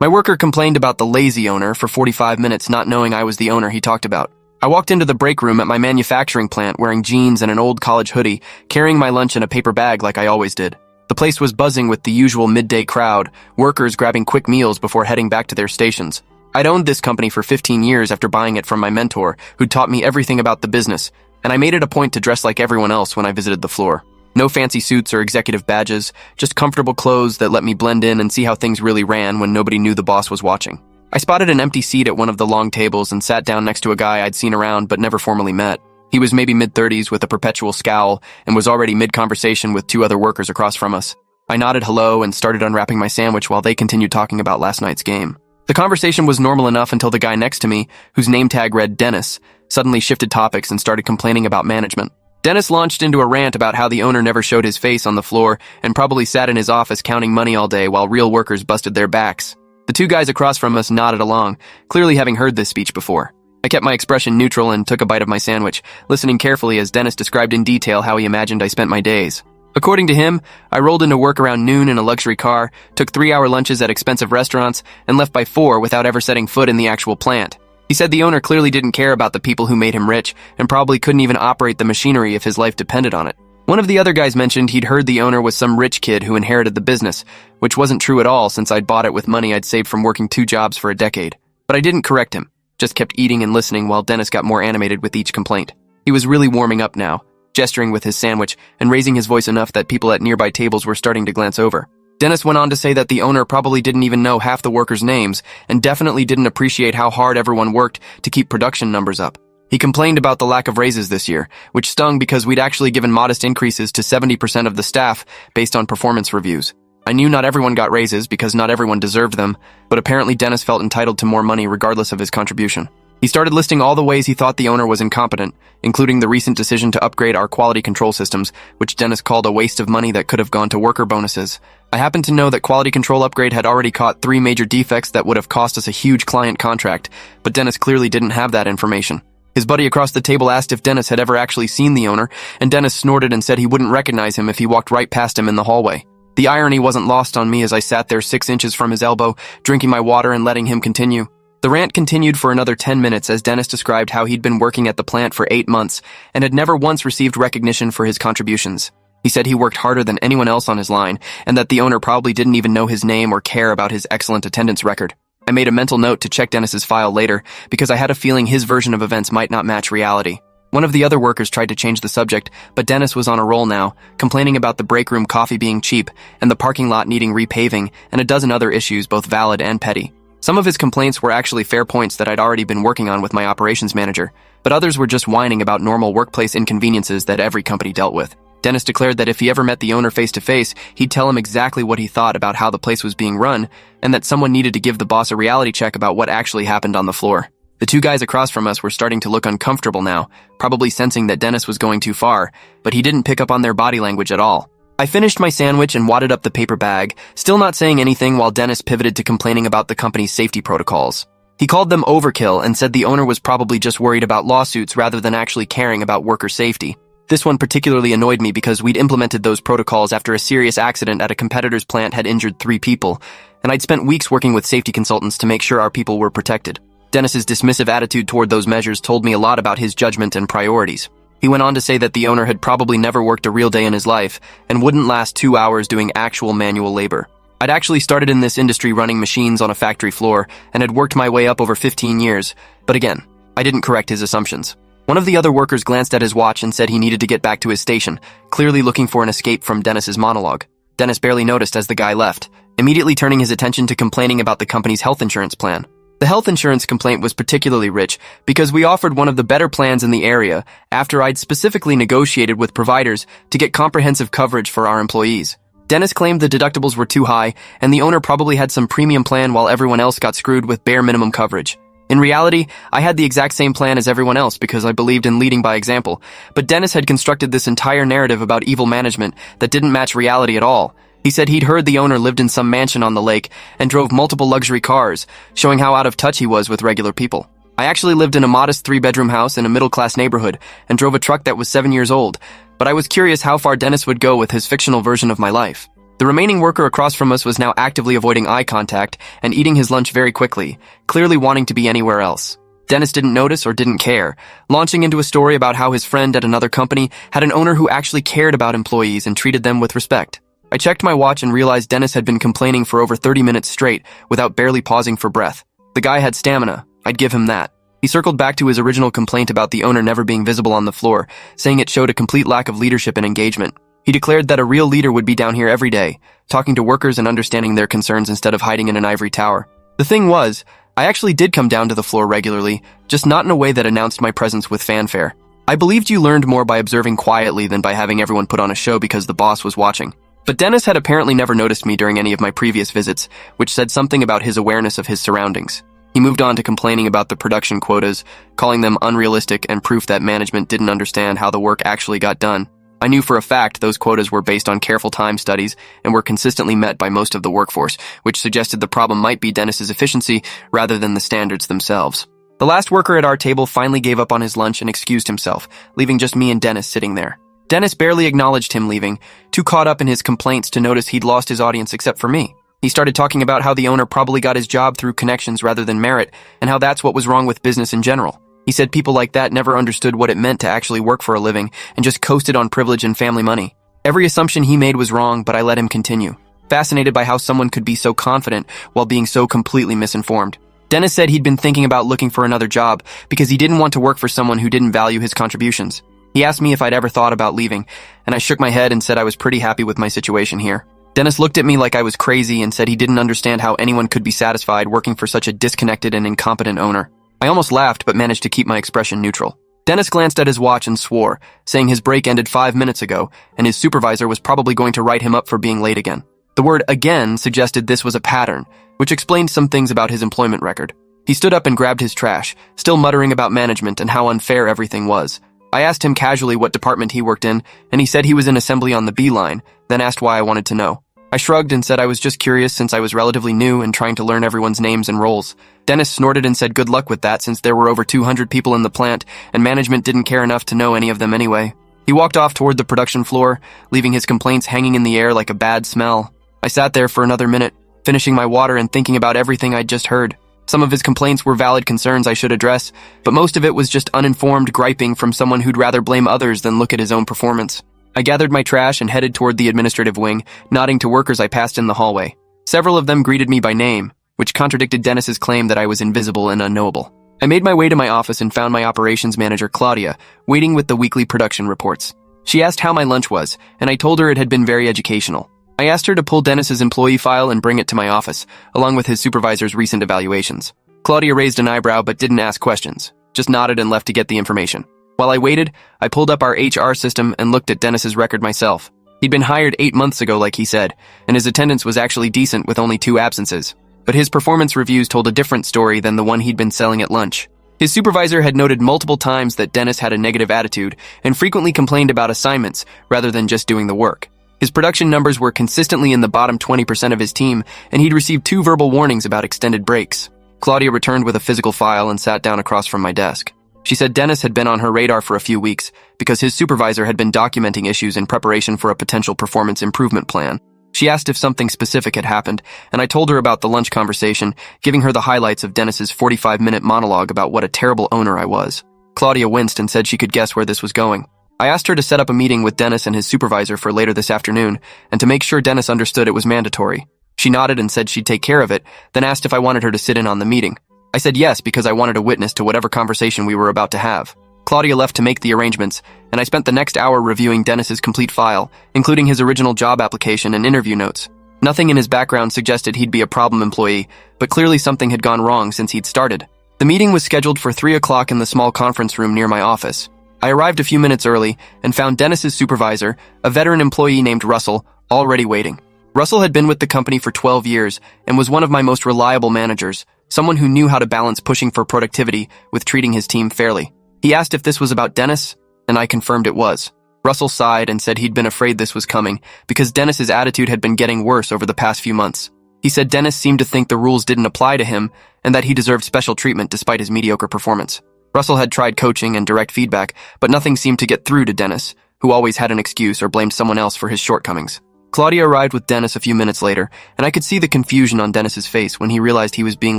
My worker complained about the lazy owner for 45 minutes, not knowing I was the owner he talked about. I walked into the break room at my manufacturing plant wearing jeans and an old college hoodie, carrying my lunch in a paper bag like I always did. The place was buzzing with the usual midday crowd, workers grabbing quick meals before heading back to their stations. I'd owned this company for 15 years after buying it from my mentor, who'd taught me everything about the business, and I made it a point to dress like everyone else when I visited the floor. No fancy suits or executive badges, just comfortable clothes that let me blend in and see how things really ran when nobody knew the boss was watching. I spotted an empty seat at one of the long tables and sat down next to a guy I'd seen around but never formally met. He was maybe mid-30s with a perpetual scowl and was already mid-conversation with two other workers across from us. I nodded hello and started unwrapping my sandwich while they continued talking about last night's game. The conversation was normal enough until the guy next to me, whose name tag read Dennis, suddenly shifted topics and started complaining about management. Dennis launched into a rant about how the owner never showed his face on the floor and probably sat in his office counting money all day while real workers busted their backs. The two guys across from us nodded along, clearly having heard this speech before. I kept my expression neutral and took a bite of my sandwich, listening carefully as Dennis described in detail how he imagined I spent my days. According to him, I rolled into work around noon in a luxury car, took 3-hour lunches at expensive restaurants, and left by 4 without ever setting foot in the actual plant. He said the owner clearly didn't care about the people who made him rich and probably couldn't even operate the machinery if his life depended on it. One of the other guys mentioned he'd heard the owner was some rich kid who inherited the business, which wasn't true at all since I'd bought it with money I'd saved from working 2 jobs for a decade. But I didn't correct him, just kept eating and listening while Dennis got more animated with each complaint. He was really warming up now, gesturing with his sandwich and raising his voice enough that people at nearby tables were starting to glance over. Dennis went on to say that the owner probably didn't even know half the workers' names and definitely didn't appreciate how hard everyone worked to keep production numbers up. He complained about the lack of raises this year, which stung because we'd actually given modest increases to 70% of the staff based on performance reviews. I knew not everyone got raises because not everyone deserved them, but apparently Dennis felt entitled to more money regardless of his contribution. He started listing all the ways he thought the owner was incompetent, including the recent decision to upgrade our quality control systems, which Dennis called a waste of money that could have gone to worker bonuses. I happened to know that quality control upgrade had already caught 3 major defects that would have cost us a huge client contract, but Dennis clearly didn't have that information. His buddy across the table asked if Dennis had ever actually seen the owner, and Dennis snorted and said he wouldn't recognize him if he walked right past him in the hallway. The irony wasn't lost on me as I sat there 6 inches from his elbow, drinking my water and letting him continue. The rant continued for another 10 minutes as Dennis described how he'd been working at the plant for 8 months and had never once received recognition for his contributions. He said he worked harder than anyone else on his line and that the owner probably didn't even know his name or care about his excellent attendance record. I made a mental note to check Dennis's file later because I had a feeling his version of events might not match reality. One of the other workers tried to change the subject, but Dennis was on a roll now, complaining about the break room coffee being cheap and the parking lot needing repaving and a dozen other issues both valid and petty. Some of his complaints were actually fair points that I'd already been working on with my operations manager, but others were just whining about normal workplace inconveniences that every company dealt with. Dennis declared that if he ever met the owner face-to-face, he'd tell him exactly what he thought about how the place was being run, and that someone needed to give the boss a reality check about what actually happened on the floor. The 2 guys across from us were starting to look uncomfortable now, probably sensing that Dennis was going too far, but he didn't pick up on their body language at all. I finished my sandwich and wadded up the paper bag, still not saying anything while Dennis pivoted to complaining about the company's safety protocols. He called them overkill and said the owner was probably just worried about lawsuits rather than actually caring about worker safety. This one particularly annoyed me because we'd implemented those protocols after a serious accident at a competitor's plant had injured 3 people, and I'd spent weeks working with safety consultants to make sure our people were protected. Dennis's dismissive attitude toward those measures told me a lot about his judgment and priorities. He went on to say that the owner had probably never worked a real day in his life and wouldn't last 2 hours doing actual manual labor. I'd actually started in this industry running machines on a factory floor and had worked my way up over 15 years, but again, I didn't correct his assumptions. One of the other workers glanced at his watch and said he needed to get back to his station, clearly looking for an escape from Dennis's monologue. Dennis barely noticed as the guy left, immediately turning his attention to complaining about the company's health insurance plan. The health insurance complaint was particularly rich because we offered one of the better plans in the area after I'd specifically negotiated with providers to get comprehensive coverage for our employees. Dennis claimed the deductibles were too high and the owner probably had some premium plan while everyone else got screwed with bare minimum coverage. In reality, I had the exact same plan as everyone else because I believed in leading by example, but Dennis had constructed this entire narrative about evil management that didn't match reality at all. He said he'd heard the owner lived in some mansion on the lake and drove multiple luxury cars, showing how out of touch he was with regular people. I actually lived in a modest 3-bedroom house in a middle-class neighborhood and drove a truck that was 7 years old, but I was curious how far Dennis would go with his fictional version of my life. The remaining worker across from us was now actively avoiding eye contact and eating his lunch very quickly, clearly wanting to be anywhere else. Dennis didn't notice or didn't care, launching into a story about how his friend at another company had an owner who actually cared about employees and treated them with respect. I checked my watch and realized Dennis had been complaining for over 30 minutes straight without barely pausing for breath. The guy had stamina, I'd give him that. He circled back to his original complaint about the owner never being visible on the floor, saying it showed a complete lack of leadership and engagement. He declared that a real leader would be down here every day, talking to workers and understanding their concerns instead of hiding in an ivory tower. The thing was, I actually did come down to the floor regularly, just not in a way that announced my presence with fanfare. I believed you learned more by observing quietly than by having everyone put on a show because the boss was watching. But Dennis had apparently never noticed me during any of my previous visits, which said something about his awareness of his surroundings. He moved on to complaining about the production quotas, calling them unrealistic and proof that management didn't understand how the work actually got done. I knew for a fact those quotas were based on careful time studies and were consistently met by most of the workforce, which suggested the problem might be Dennis's efficiency rather than the standards themselves. The last worker at our table finally gave up on his lunch and excused himself, leaving just me and Dennis sitting there. Dennis barely acknowledged him leaving, too caught up in his complaints to notice he'd lost his audience except for me. He started talking about how the owner probably got his job through connections rather than merit, and how that's what was wrong with business in general. He said people like that never understood what it meant to actually work for a living and just coasted on privilege and family money. Every assumption he made was wrong, but I let him continue, fascinated by how someone could be so confident while being so completely misinformed. Dennis said he'd been thinking about looking for another job because he didn't want to work for someone who didn't value his contributions. He asked me if I'd ever thought about leaving, and I shook my head and said I was pretty happy with my situation here. Dennis looked at me like I was crazy and said he didn't understand how anyone could be satisfied working for such a disconnected and incompetent owner. I almost laughed but managed to keep my expression neutral. Dennis glanced at his watch and swore, saying his break ended 5 minutes ago, and his supervisor was probably going to write him up for being late again. The word again suggested this was a pattern, which explained some things about his employment record. He stood up and grabbed his trash, still muttering about management and how unfair everything was. I asked him casually what department he worked in, and he said he was in assembly on the B line, then asked why I wanted to know. I shrugged and said I was just curious since I was relatively new and trying to learn everyone's names and roles. Dennis snorted and said good luck with that since there were over 200 people in the plant and management didn't care enough to know any of them anyway. He walked off toward the production floor, leaving his complaints hanging in the air like a bad smell. I sat there for another minute, finishing my water and thinking about everything I'd just heard. Some of his complaints were valid concerns I should address, but most of it was just uninformed griping from someone who'd rather blame others than look at his own performance. I gathered my trash and headed toward the administrative wing, nodding to workers I passed in the hallway. Several of them greeted me by name, which contradicted Dennis's claim that I was invisible and unknowable. I made my way to my office and found my operations manager, Claudia, waiting with the weekly production reports. She asked how my lunch was, and I told her it had been very educational. I asked her to pull Dennis's employee file and bring it to my office, along with his supervisor's recent evaluations. Claudia raised an eyebrow but didn't ask questions, just nodded and left to get the information. While I waited, I pulled up our HR system and looked at Dennis's record myself. He'd been hired 8 months ago, like he said, and his attendance was actually decent with only 2 absences. But his performance reviews told a different story than the one he'd been selling at lunch. His supervisor had noted multiple times that Dennis had a negative attitude and frequently complained about assignments rather than just doing the work. His production numbers were consistently in the bottom 20% of his team, and he'd received 2 verbal warnings about extended breaks. Claudia returned with a physical file and sat down across from my desk. She said Dennis had been on her radar for a few weeks because his supervisor had been documenting issues in preparation for a potential performance improvement plan. She asked if something specific had happened, and I told her about the lunch conversation, giving her the highlights of Dennis's 45-minute monologue about what a terrible owner I was. Claudia winced and said she could guess where this was going. I asked her to set up a meeting with Dennis and his supervisor for later this afternoon, and to make sure Dennis understood it was mandatory. She nodded and said she'd take care of it, then asked if I wanted her to sit in on the meeting. I said yes because I wanted a witness to whatever conversation we were about to have. Claudia left to make the arrangements, and I spent the next hour reviewing Dennis's complete file, including his original job application and interview notes. Nothing in his background suggested he'd be a problem employee, but clearly something had gone wrong since he'd started. The meeting was scheduled for 3 o'clock in the small conference room near my office. I arrived a few minutes early and found Dennis's supervisor, a veteran employee named Russell, already waiting. Russell had been with the company for 12 years and was one of my most reliable managers, someone who knew how to balance pushing for productivity with treating his team fairly. He asked if this was about Dennis, and I confirmed it was. Russell sighed and said he'd been afraid this was coming because Dennis's attitude had been getting worse over the past few months. He said Dennis seemed to think the rules didn't apply to him and that he deserved special treatment despite his mediocre performance. Russell had tried coaching and direct feedback, but nothing seemed to get through to Dennis, who always had an excuse or blamed someone else for his shortcomings. Claudia arrived with Dennis a few minutes later, and I could see the confusion on Dennis's face when he realized he was being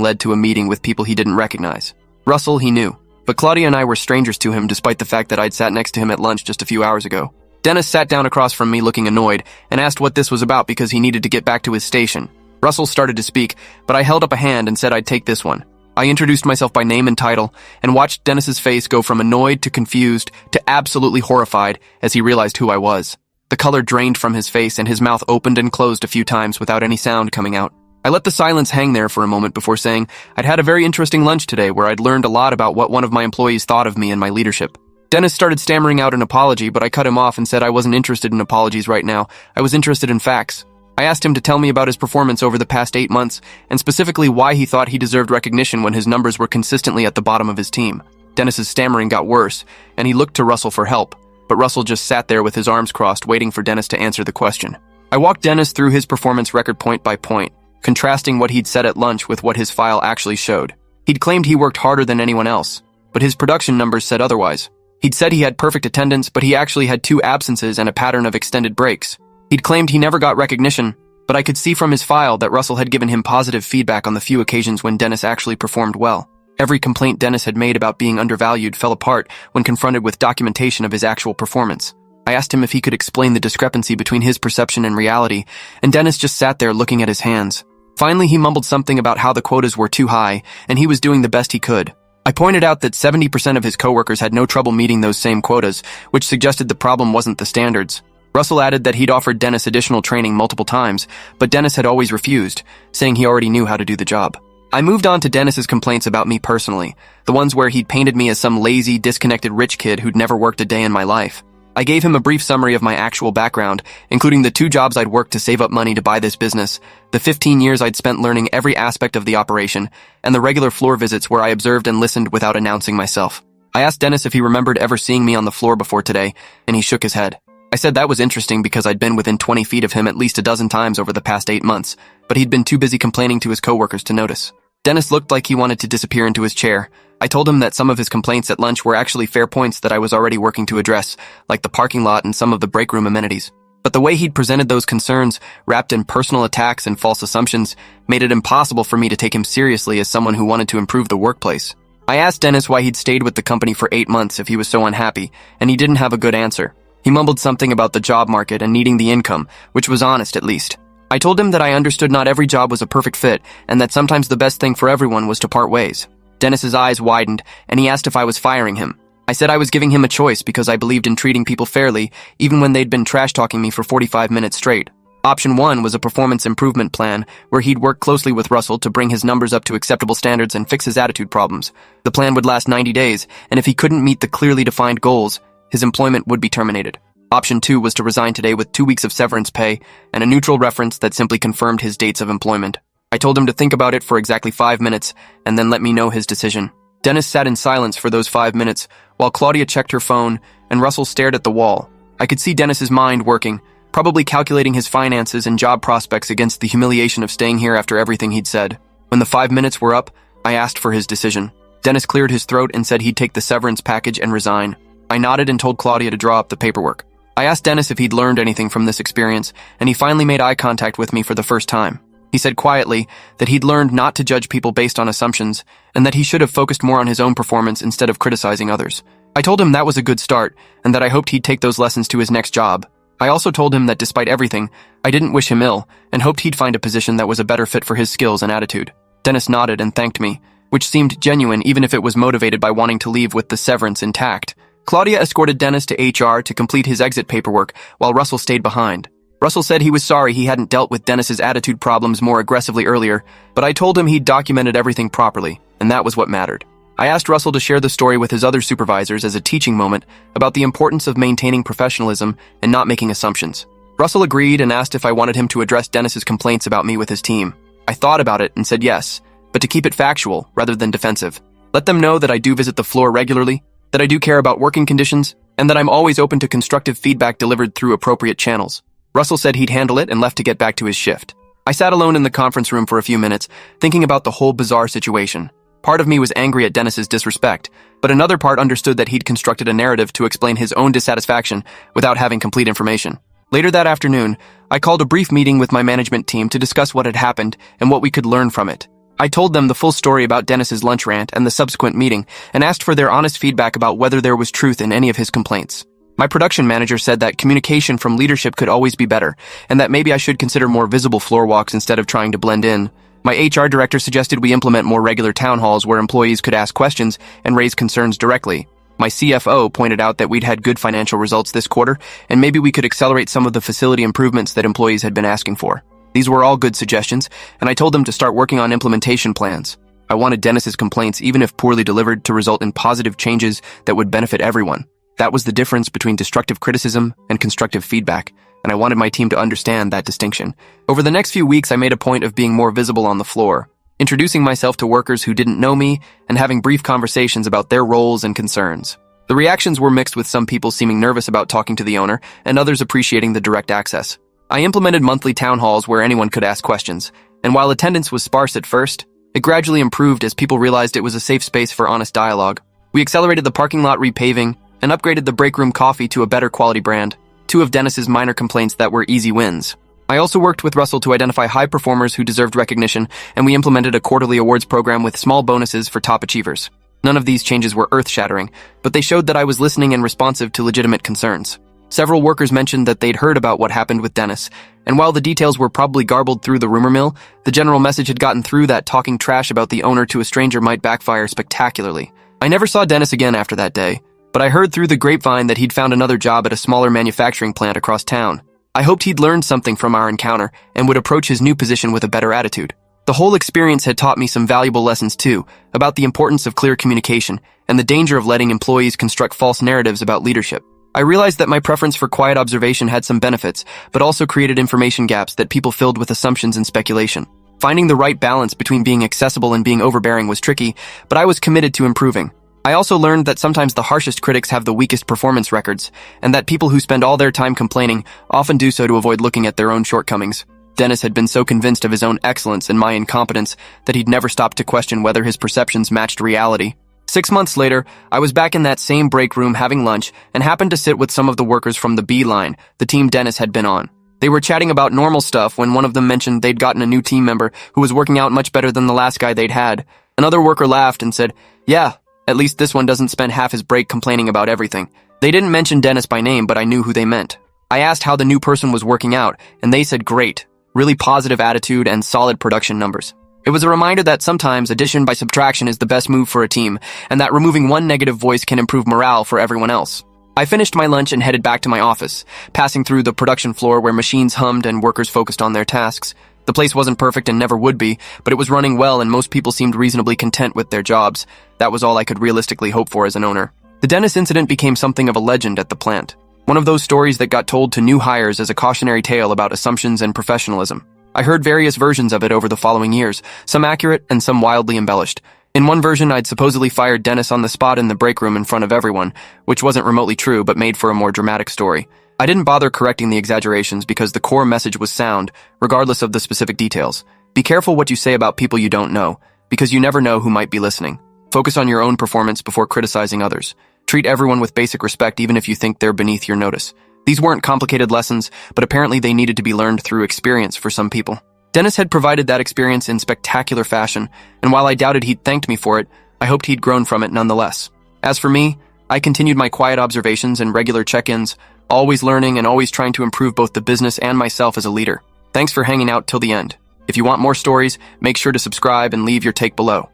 led to a meeting with people he didn't recognize. Russell, he knew, but Claudia and I were strangers to him despite the fact that I'd sat next to him at lunch just a few hours ago. Dennis sat down across from me looking annoyed and asked what this was about because he needed to get back to his station. Russell started to speak, but I held up a hand and said I'd take this one. I introduced myself by name and title and watched Dennis's face go from annoyed to confused to absolutely horrified as he realized who I was. The color drained from his face and his mouth opened and closed a few times without any sound coming out. I let the silence hang there for a moment before saying I'd had a very interesting lunch today where I'd learned a lot about what one of my employees thought of me and my leadership. Dennis started stammering out an apology, but I cut him off and said I wasn't interested in apologies right now. I was interested in facts. I asked him to tell me about his performance over the past 8 months, and specifically why he thought he deserved recognition when his numbers were consistently at the bottom of his team. Dennis's stammering got worse, and he looked to Russell for help, but Russell just sat there with his arms crossed, waiting for Dennis to answer the question. I walked Dennis through his performance record point by point, contrasting what he'd said at lunch with what his file actually showed. He'd claimed he worked harder than anyone else, but his production numbers said otherwise. He'd said he had perfect attendance, but he actually had 2 absences and a pattern of extended breaks. He'd claimed he never got recognition, but I could see from his file that Russell had given him positive feedback on the few occasions when Dennis actually performed well. Every complaint Dennis had made about being undervalued fell apart when confronted with documentation of his actual performance. I asked him if he could explain the discrepancy between his perception and reality, and Dennis just sat there looking at his hands. Finally, he mumbled something about how the quotas were too high, and he was doing the best he could. I pointed out that 70% of his coworkers had no trouble meeting those same quotas, which suggested the problem wasn't the standards. Russell added that he'd offered Dennis additional training multiple times, but Dennis had always refused, saying he already knew how to do the job. I moved on to Dennis's complaints about me personally, the ones where he'd painted me as some lazy, disconnected rich kid who'd never worked a day in my life. I gave him a brief summary of my actual background, including the 2 jobs I'd worked to save up money to buy this business, the 15 years I'd spent learning every aspect of the operation, and the regular floor visits where I observed and listened without announcing myself. I asked Dennis if he remembered ever seeing me on the floor before today, and he shook his head. I said that was interesting because I'd been within 20 feet of him at least a dozen times over the past 8 months, but he'd been too busy complaining to his coworkers to notice. Dennis looked like he wanted to disappear into his chair. I told him that some of his complaints at lunch were actually fair points that I was already working to address, like the parking lot and some of the break room amenities. But the way he'd presented those concerns, wrapped in personal attacks and false assumptions, made it impossible for me to take him seriously as someone who wanted to improve the workplace. I asked Dennis why he'd stayed with the company for 8 months if he was so unhappy, and he didn't have a good answer. He mumbled something about the job market and needing the income, which was honest at least. I told him that I understood not every job was a perfect fit, and that sometimes the best thing for everyone was to part ways. Dennis's eyes widened, and he asked if I was firing him. I said I was giving him a choice because I believed in treating people fairly, even when they'd been trash-talking me for 45 minutes straight. Option 1 was a performance improvement plan, where he'd work closely with Russell to bring his numbers up to acceptable standards and fix his attitude problems. The plan would last 90 days, and if he couldn't meet the clearly defined goals, his employment would be terminated. Option 2 was to resign today with 2 weeks of severance pay and a neutral reference that simply confirmed his dates of employment. I told him to think about it for exactly 5 minutes and then let me know his decision. Dennis sat in silence for those 5 minutes while Claudia checked her phone and Russell stared at the wall. I could see Dennis's mind working, probably calculating his finances and job prospects against the humiliation of staying here after everything he'd said. When the 5 minutes were up, I asked for his decision. Dennis cleared his throat and said he'd take the severance package and resign. I nodded and told Claudia to draw up the paperwork. I asked Dennis if he'd learned anything from this experience, and he finally made eye contact with me for the first time. He said quietly that he'd learned not to judge people based on assumptions, and that he should have focused more on his own performance instead of criticizing others. I told him that was a good start, and that I hoped he'd take those lessons to his next job. I also told him that despite everything, I didn't wish him ill, and hoped he'd find a position that was a better fit for his skills and attitude. Dennis nodded and thanked me, which seemed genuine even if it was motivated by wanting to leave with the severance intact. Claudia escorted Dennis to HR to complete his exit paperwork, while Russell stayed behind. Russell said he was sorry he hadn't dealt with Dennis's attitude problems more aggressively earlier, but I told him he'd documented everything properly, and that was what mattered. I asked Russell to share the story with his other supervisors as a teaching moment about the importance of maintaining professionalism and not making assumptions. Russell agreed and asked if I wanted him to address Dennis's complaints about me with his team. I thought about it and said yes, but to keep it factual rather than defensive. Let them know that I do visit the floor regularly, that I do care about working conditions, and that I'm always open to constructive feedback delivered through appropriate channels. Russell said he'd handle it and left to get back to his shift. I sat alone in the conference room for a few minutes, thinking about the whole bizarre situation. Part of me was angry at Dennis's disrespect, but another part understood that he'd constructed a narrative to explain his own dissatisfaction without having complete information. Later that afternoon, I called a brief meeting with my management team to discuss what had happened and what we could learn from it. I told them the full story about Dennis's lunch rant and the subsequent meeting and asked for their honest feedback about whether there was truth in any of his complaints. My production manager said that communication from leadership could always be better and that maybe I should consider more visible floor walks instead of trying to blend in. My HR director suggested we implement more regular town halls where employees could ask questions and raise concerns directly. My CFO pointed out that we'd had good financial results this quarter, and maybe we could accelerate some of the facility improvements that employees had been asking for. These were all good suggestions, and I told them to start working on implementation plans. I wanted Dennis's complaints, even if poorly delivered, to result in positive changes that would benefit everyone. That was the difference between destructive criticism and constructive feedback, and I wanted my team to understand that distinction. Over the next few weeks, I made a point of being more visible on the floor, introducing myself to workers who didn't know me and having brief conversations about their roles and concerns. The reactions were mixed, with some people seeming nervous about talking to the owner and others appreciating the direct access. I implemented monthly town halls where anyone could ask questions, and while attendance was sparse at first, it gradually improved as people realized it was a safe space for honest dialogue. We accelerated the parking lot repaving and upgraded the break room coffee to a better quality brand, two of Dennis's minor complaints that were easy wins. I also worked with Russell to identify high performers who deserved recognition, and we implemented a quarterly awards program with small bonuses for top achievers. None of these changes were earth-shattering, but they showed that I was listening and responsive to legitimate concerns. Several workers mentioned that they'd heard about what happened with Dennis, and while the details were probably garbled through the rumor mill, the general message had gotten through that talking trash about the owner to a stranger might backfire spectacularly. I never saw Dennis again after that day, but I heard through the grapevine that he'd found another job at a smaller manufacturing plant across town. I hoped he'd learned something from our encounter and would approach his new position with a better attitude. The whole experience had taught me some valuable lessons too, about the importance of clear communication and the danger of letting employees construct false narratives about leadership. I realized that my preference for quiet observation had some benefits, but also created information gaps that people filled with assumptions and speculation. Finding the right balance between being accessible and being overbearing was tricky, but I was committed to improving. I also learned that sometimes the harshest critics have the weakest performance records, and that people who spend all their time complaining often do so to avoid looking at their own shortcomings. Dennis had been so convinced of his own excellence and my incompetence that he'd never stopped to question whether his perceptions matched reality. 6 months later, I was back in that same break room having lunch and happened to sit with some of the workers from the B line, the team Dennis had been on. They were chatting about normal stuff when one of them mentioned they'd gotten a new team member who was working out much better than the last guy they'd had. Another worker laughed and said, "Yeah, at least this one doesn't spend half his break complaining about everything." They didn't mention Dennis by name, but I knew who they meant. I asked how the new person was working out, and they said great. Really positive attitude and solid production numbers. It was a reminder that sometimes addition by subtraction is the best move for a team, and that removing one negative voice can improve morale for everyone else. I finished my lunch and headed back to my office, passing through the production floor where machines hummed and workers focused on their tasks. The place wasn't perfect and never would be, but it was running well and most people seemed reasonably content with their jobs. That was all I could realistically hope for as an owner. The Dennis incident became something of a legend at the plant. One of those stories that got told to new hires as a cautionary tale about assumptions and professionalism. I heard various versions of it over the following years, some accurate and some wildly embellished. In one version, I'd supposedly fired Dennis on the spot in the break room in front of everyone, which wasn't remotely true but made for a more dramatic story. I didn't bother correcting the exaggerations because the core message was sound, regardless of the specific details. Be careful what you say about people you don't know, because you never know who might be listening. Focus on your own performance before criticizing others. Treat everyone with basic respect even if you think they're beneath your notice. These weren't complicated lessons, but apparently they needed to be learned through experience for some people. Dennis had provided that experience in spectacular fashion, and while I doubted he'd thanked me for it, I hoped he'd grown from it nonetheless. As for me, I continued my quiet observations and regular check-ins, always learning and always trying to improve both the business and myself as a leader. Thanks for hanging out till the end. If you want more stories, make sure to subscribe and leave your take below.